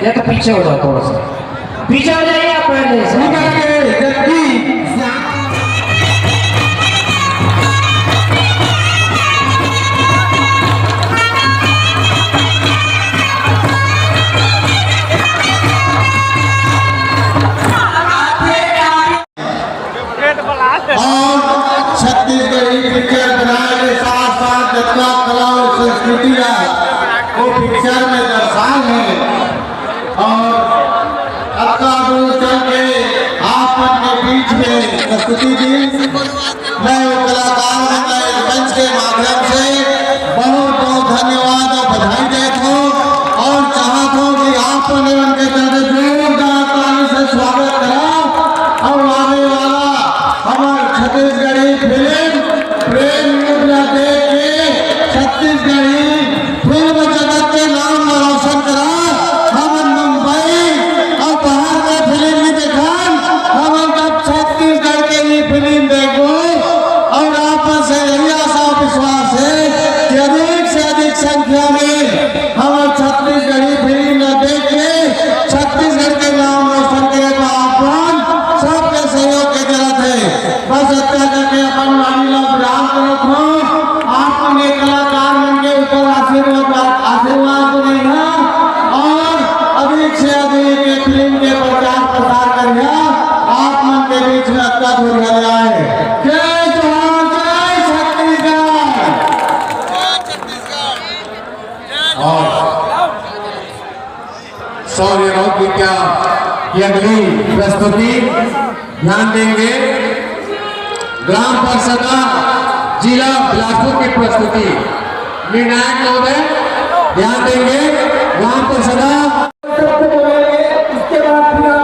या तो पीछे हो जाओ, थोड़ा सा पीछे हो जाइए आप पहले से। छत्तीसगढ़ी पिक्चर बनाने के साथ साथ जितना कला और संस्कृति है वो पिक्चर में दर्शाए हैं। और अक्का चल के आप अपने बीच में प्रस्तुति दी। मैं वो कलाकार मंच के माध्यम से बहुत बहुत धन्यवाद और बधाई देता हूँ और चाहता हूँ कि आप उनके तरह जोरदार ताली से स्वागत करा। और आने वाला हमारे छत्तीसगढ़ी फिल्म प्रेम युद्ध देख के छत्तीसगढ़ी फिल्म जगत के नाम रोशन करा। हम मुंबई और बाहर में फिल्म भी देखा, हम तब छत्तीसगढ़ के लिए फिल्म देखो। और आप से यही आशा विश्वास है कि अधिक से अधिक संख्या में हम छत्तीसगढ़ी फिल्म न देख के छत्तीसगढ़ के नाम रोशन करे। तो आप सबके सहयोग की जरूरत है। बस इतना करके अपन वाणी लोग विराम करो। आप अपने कलाकार मन के ऊपर आशीर्वाद को देना और अधिक से अधिक फिल्म के प्रचार प्रसार करिए। आप मन के बीच में अच्छा दूर जाए। जय जवान जय छत्तीसगढ़। और सौर्य की क्या ये अगली प्रस्तुति ध्यान देंगे ग्राम पार्षद जिला बिलासपुर की प्रस्तुति निर्णायक महोदय ध्यान देंगे ग्राम पार्षद। इसके बाद फिर आप लोग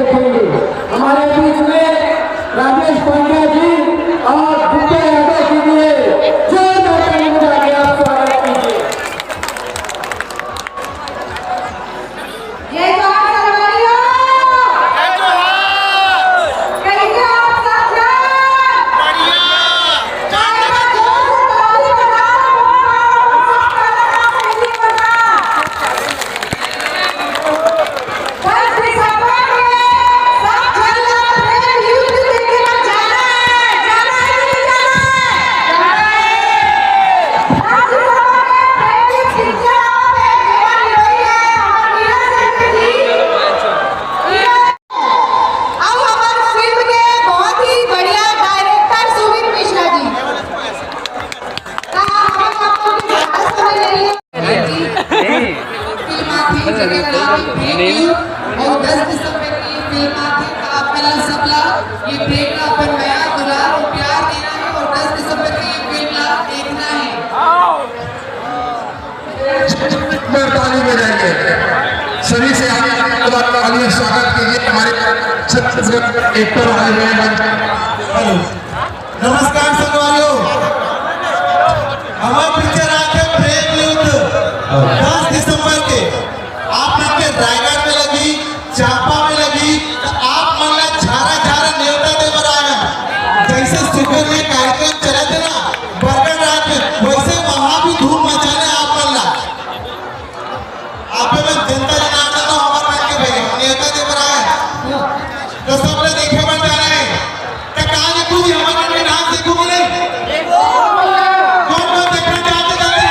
देखेंगे। हमारे बीच में राजेश पांड्या जी और विजय यादव के लिए जोरदार स्वागत कीजिए। और 10 दिसंबर की फिल्म आप पहला सबला ये प्रेम का नया दुलार और प्यार देना है और 10 दिसंबर की फिल्म देखना है। ताली बजाएंगे सभी से आगे स्वागत कीजिए। हमारे छत्तीसगढ़ एक्टर आए हुए हैं। नमस्कार संगवारियों, हमारे पिक्चर आके प्रेम युद्ध 10 दिसंबर के आप रायगढ़ में लगी, चापा में लगी, तो आप मन झारा झारा न्योता दे बनाया। जैसे सुबह में कार्यक्रम चले थे ना बरगढ़ रात में, वैसे वहां भी धूम मचाने आप मन आप में जनता जनार्दन तो हमारे मन के भाई न्योता दे बनाया। तो सब लोग देखे बन जा रहे हैं। तो कहानी कुछ हमारे के नाम से घूम रहे कौन कौन देखना चाहते हैं।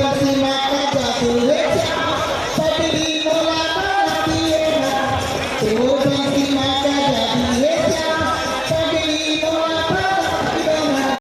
बंसी माँ का जादू है पगड़ी मोला बनाती है ना, वो बंसी माँ का